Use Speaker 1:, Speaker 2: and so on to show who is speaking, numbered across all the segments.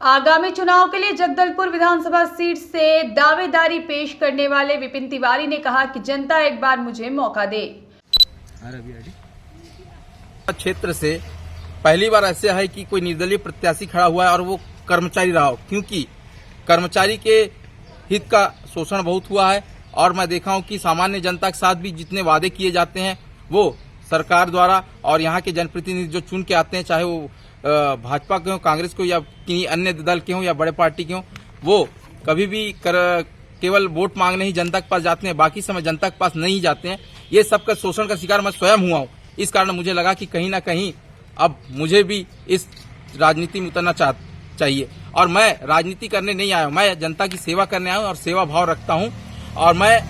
Speaker 1: आगामी चुनाव के लिए जगदलपुर विधानसभा सीट से दावेदारी पेश करने वाले विपिन तिवारी ने कहा कि जनता एक बार मुझे मौका दे।
Speaker 2: क्षेत्र से पहली बार ऐसे है कि कोई निर्दलीय प्रत्याशी खड़ा हुआ है और वो कर्मचारी रहा हो, क्योंकि कर्मचारी के हित का शोषण बहुत हुआ है। और मैं देखा हूं कि सामान्य जनता के साथ भी जितने वादे किए जाते हैं वो सरकार द्वारा और यहाँ के जनप्रतिनिधि जो चुन के आते हैं, चाहे वो भाजपा के हों, कांग्रेस को या किसी अन्य दल के हों या बड़े पार्टी के हों, वो कभी भी केवल वोट मांगने ही जनता के पास जाते हैं, बाकी समय जनता के पास नहीं जाते हैं। ये सबका शोषण का शिकार मैं स्वयं हुआ हूँ। इस कारण मुझे लगा कि कहीं ना कहीं अब मुझे भी इस राजनीति में उतरना चाहिए। और मैं राजनीति करने नहीं आया हूँ, मैं जनता की सेवा करने आया हूँ और सेवा भाव रखता हूँ। और मैं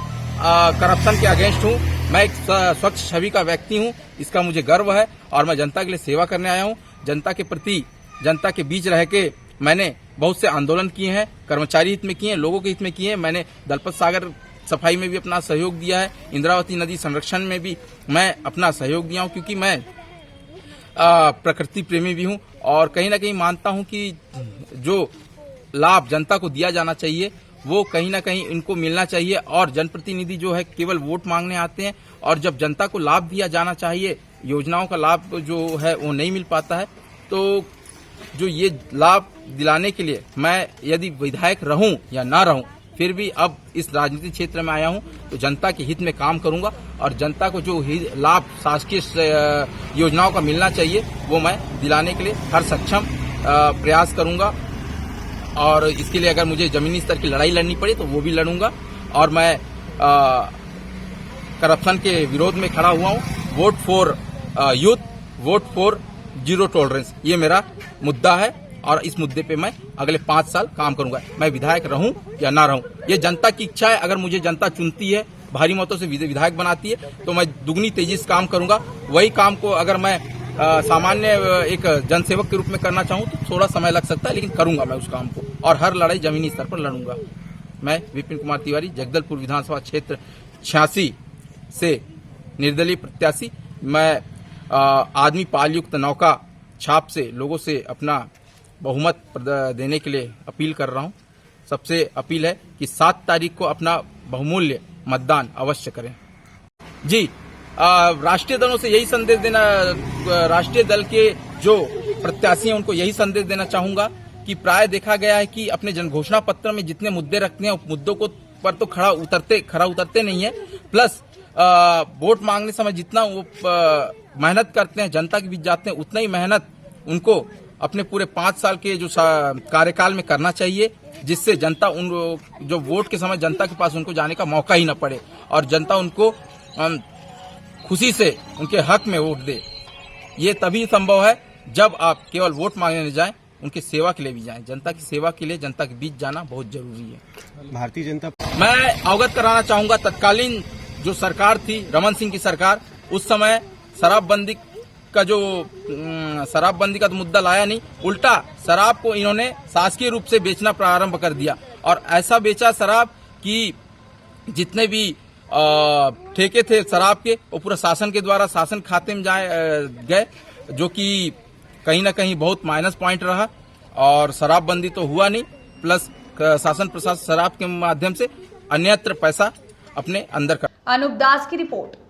Speaker 2: करप्शन के अगेंस्ट हूँ। मैं एक स्वच्छ छवि का व्यक्ति हूँ, इसका मुझे गर्व है। और मैं जनता के लिए सेवा करने आया हूँ। जनता के प्रति, जनता के बीच रह के मैंने बहुत से आंदोलन किए हैं, कर्मचारी हित में किए हैं, लोगों के हित में किए हैं। मैंने दलपत सागर सफाई में भी अपना सहयोग दिया है, इंद्रावती नदी संरक्षण में भी मैं अपना सहयोग दिया हूँ, क्योंकि मैं प्रकृति प्रेमी भी हूँ। और कहीं ना कहीं मानता हूँ कि जो लाभ जनता को दिया जाना चाहिए वो कहीं ना कहीं इनको मिलना चाहिए। और जनप्रतिनिधि जो है केवल वोट मांगने आते हैं, और जब जनता को लाभ दिया जाना चाहिए, योजनाओं का लाभ जो है वो नहीं मिल पाता है। तो जो ये लाभ दिलाने के लिए मैं यदि विधायक रहूं या ना रहूं, फिर भी अब इस राजनीतिक क्षेत्र में आया हूं तो जनता के हित में काम करूंगा। और जनता को जो लाभ शासकीय योजनाओं का मिलना चाहिए वो मैं दिलाने के लिए हर सक्षम प्रयास करूंगा। और इसके लिए अगर मुझे जमीनी स्तर की लड़ाई लड़नी पड़े तो वो भी लड़ूंगा। और मैं करप्शन के विरोध में खड़ा हुआ हूँ। Vote for youth, vote for zero tolerance, ये मेरा मुद्दा है। और इस मुद्दे पे मैं अगले 5 साल काम करूंगा, मैं विधायक रहूं या ना रहूं। ये जनता की इच्छा है। अगर मुझे जनता चुनती है, भारी मतों से विधायक बनाती है, तो मैं दुगनी तेजी से काम करूंगा। वही काम को अगर मैं सामान्य एक जनसेवक के रूप में करना चाहूं तो थोड़ा समय लग सकता है, लेकिन करूंगा मैं उस काम को। और हर लड़ाई जमीनी स्तर पर लड़ूंगा। मैं विपिन कुमार तिवारी, जगदलपुर विधानसभा क्षेत्र 86 से निर्दलीय प्रत्याशी। मैं आदमी पाल युक्त नौका छाप से लोगों से अपना बहुमत देने के लिए अपील कर रहा हूं। सबसे अपील है कि 7 तारीख को अपना बहुमूल्य मतदान अवश्य करें। जी, राष्ट्रीय दलों से यही संदेश देना, राष्ट्रीय दल के जो प्रत्याशी हैं उनको यही संदेश देना चाहूंगा कि प्राय देखा गया है कि अपने जनघोषणा पत्र में जितने मुद्दे रखते हैं उस मुद्दों को पर तो खरा उतरते नहीं है। प्लस वोट मांगने समय जितना वो मेहनत करते हैं, जनता के बीच जाते हैं, उतना ही मेहनत उनको अपने पूरे 5 साल के जो कार्यकाल में करना चाहिए, जिससे जनता उन जो वोट के समय जनता के पास उनको जाने का मौका ही न पड़े और जनता उनको खुशी से उनके हक में वोट दे। ये तभी संभव है जब आप केवल वोट मांगने न जाएं, उनकी सेवा के लिए भी जाएं। जनता की सेवा के लिए जनता के बीच जाना बहुत जरूरी है।
Speaker 3: भारतीय जनता,
Speaker 2: मैं अवगत कराना चाहूंगा, तत्कालीन जो सरकार थी, रमन सिंह की सरकार, उस समय शराबबंदी का तो मुद्दा लाया नहीं, उल्टा शराब को इन्होंने शासकीय रूप से बेचना प्रारंभ कर दिया। और ऐसा बेचा शराब कि जितने भी ठेके थे शराब के, वो पूरा शासन के द्वारा शासन खाते में गए, जो कि कहीं ना कहीं बहुत माइनस पॉइंट रहा। और शराबबंदी तो हुआ नहीं, प्लस शासन प्रशासन शराब के माध्यम से अन्यत्र पैसा अपने अंदर कर।
Speaker 1: अनूप दास की रिपोर्ट।